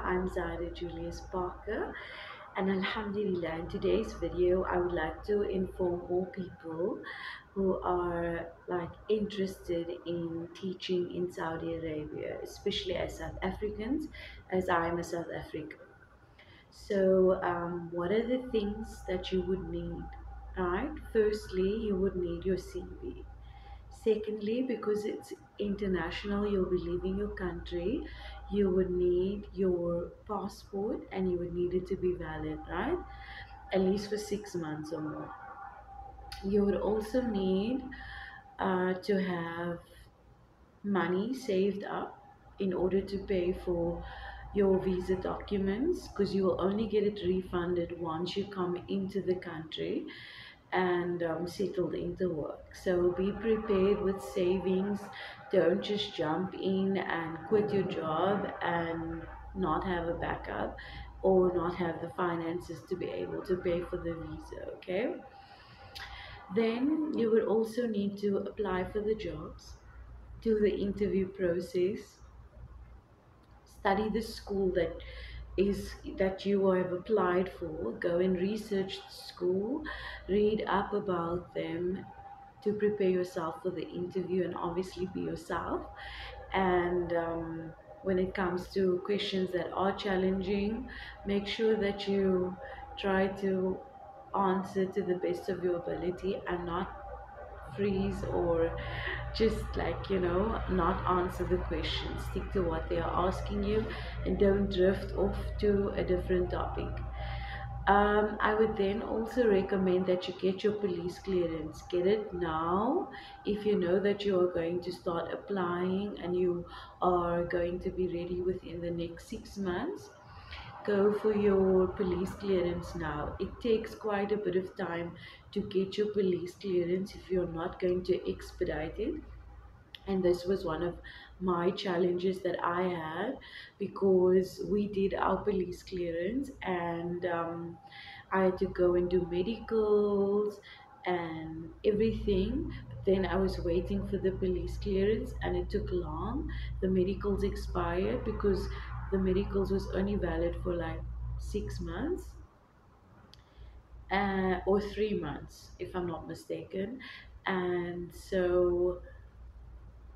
I'm Zaida Julius-Parker, and Alhamdulillah, in today's video, I would like to inform all people who are interested in teaching in Saudi Arabia, especially as South Africans, as I'm a South African. So, what are the things that you would need? Right? Firstly, you would need your CV. Secondly, because it's international, you'll be leaving your country, you would need your passport and you would need it to be valid, right? At least for 6 months or more. You would also need to have money saved up in order to pay for your visa documents because you will only get it refunded once you come into the country and settled into work. So be prepared with savings. Don't just jump in and quit your job and not have a backup or not have the finances to be able to pay for the visa, okay? Then you would also need to apply for the jobs, do the interview process, study the school that you have applied for, go and research the school, read up about them to prepare yourself for the interview and obviously be yourself. And when it comes to questions that are challenging, make sure that you try to answer to the best of your ability and not freeze or just not answer the question. Stick to what they are asking you and don't drift off to a different topic. I would then also recommend that you get your police clearance. Get it now if you know that you are going to start applying and you are going to be ready within the next 6 months. Go for your police clearance now. It takes quite a bit of time to get your police clearance if you're not going to expedite it. And this was one of my challenges that I had because we did our police clearance and I had to go and do medicals and everything. But then I was waiting for the police clearance and it took long. The medicals expired because the medicals was only valid for like 6 months or 3 months, if I'm not mistaken. And so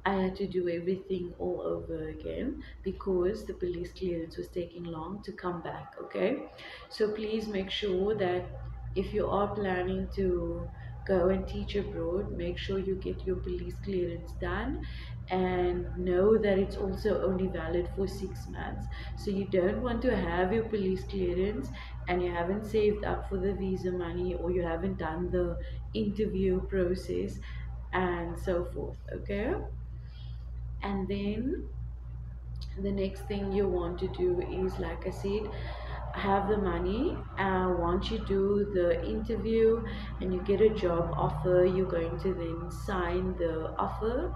I had to do everything all over again because the police clearance was taking long to come back. Okay, so please make sure that if you are planning to go and teach abroad, make sure you get your police clearance done and know that it's also only valid for 6 months. So you don't want to have your police clearance and you haven't saved up for the visa money or you haven't done the interview process and so forth. Okay, and then the next thing you want to do is, like I said, have the money. Once you do the interview and you get a job offer, you're going to then sign the offer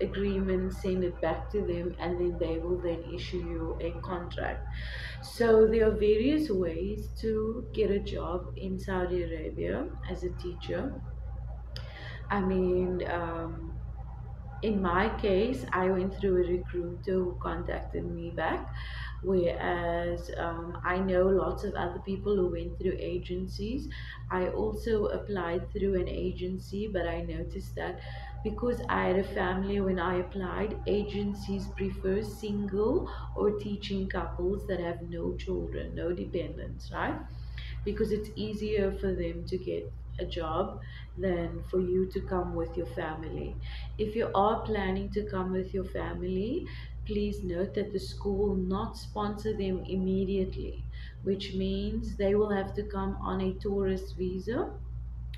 agreement, send it back to them, and then they will then issue you a contract. So there are various ways to get a job in Saudi Arabia as a teacher. I mean, in my case, I went through a recruiter who contacted me back, whereas I know lots of other people who went through agencies. I also applied through an agency, but I noticed that because I had a family when I applied, agencies prefer single or teaching couples that have no children, no dependents, right? Because it's easier for them to get a job than for you to come with your family. If you are planning to come with your family, please note that the school will not sponsor them immediately, which means they will have to come on a tourist visa,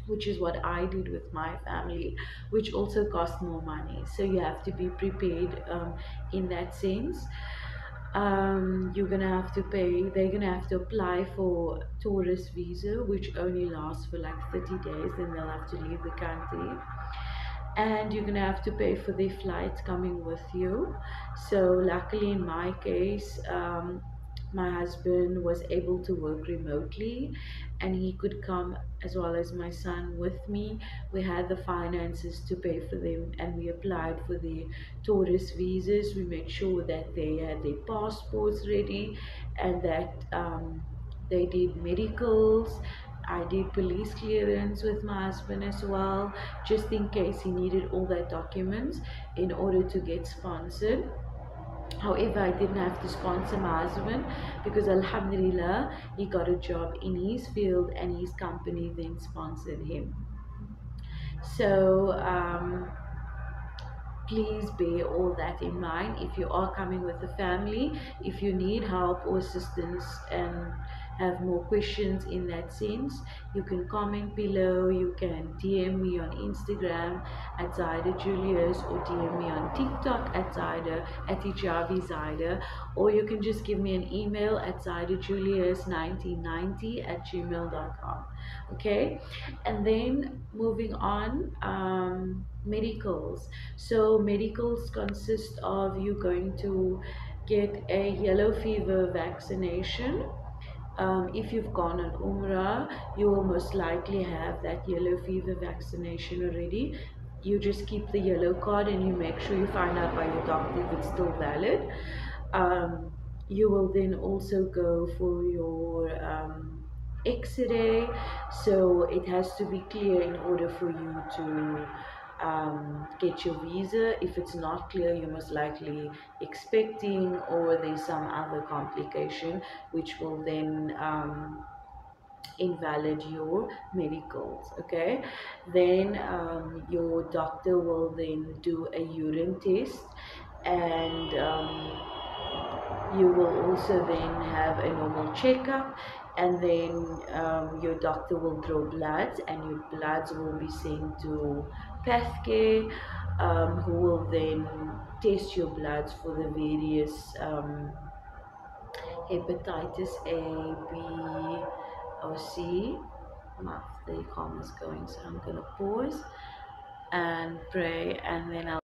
which is what I did with my family, which also cost more money. So you have to be prepared in that sense. You're gonna have to pay, they're gonna have to apply for tourist visa, which only lasts for like 30 days, then they'll have to leave the country. And you're gonna have to pay for their flights coming with you. So luckily in my case, my husband was able to work remotely and he could come as well as my son with me. We had the finances to pay for them and we applied for the tourist visas. We made sure that they had their passports ready and that they did medicals. I did police clearance with my husband as well, just in case he needed all that documents in order to get sponsored. However, I didn't have to sponsor my husband because Alhamdulillah, he got a job in his field and his company then sponsored him. So please bear all that in mind if you are coming with a family. If you need help or assistance and have more questions in that sense, you can comment below. You can DM me on Instagram at Zaida Julius, or DM me on TikTok at Zaida, at Hijabi Zaida, or you can just give me an email at zaidajulius1990@gmail.com. Okay, and then moving on, medicals. So medicals consist of you going to get a yellow fever vaccination. If you've gone on Umrah, you will most likely have that yellow fever vaccination already. You just keep the yellow card and you make sure you find out by your doctor if it's still valid. Um, you will then also go for your X-ray, so it has to be clear in order for you to get your visa. If it's not clear, you're most likely expecting, or there's some other complication which will then invalid your medicals. Okay, then your doctor will then do a urine test, and you will also then have a normal checkup, and then your doctor will draw bloods, and your bloods will be sent to pathcare, who will then test your bloods for the various hepatitis A, B, or C. The comma is going, so I'm gonna pause and pray, and then I'll.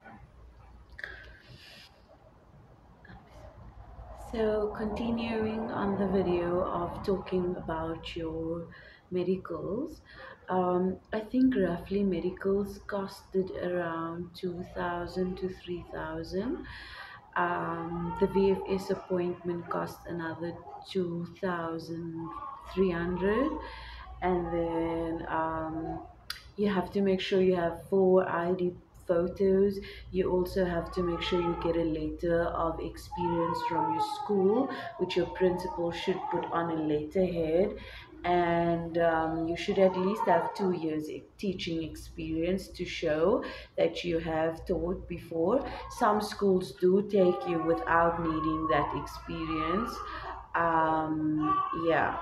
So continuing on the video of talking about your medicals, I think roughly medicals costed around 2,000 to 3,000. The VFS appointment cost another 2,300, and then you have to make sure you have 4 ID photos. You also have to make sure you get a letter of experience from your school, which your principal should put on a letterhead, and you should at least have 2 years teaching experience to show that you have taught before. Some schools do take you without needing that experience. Yeah.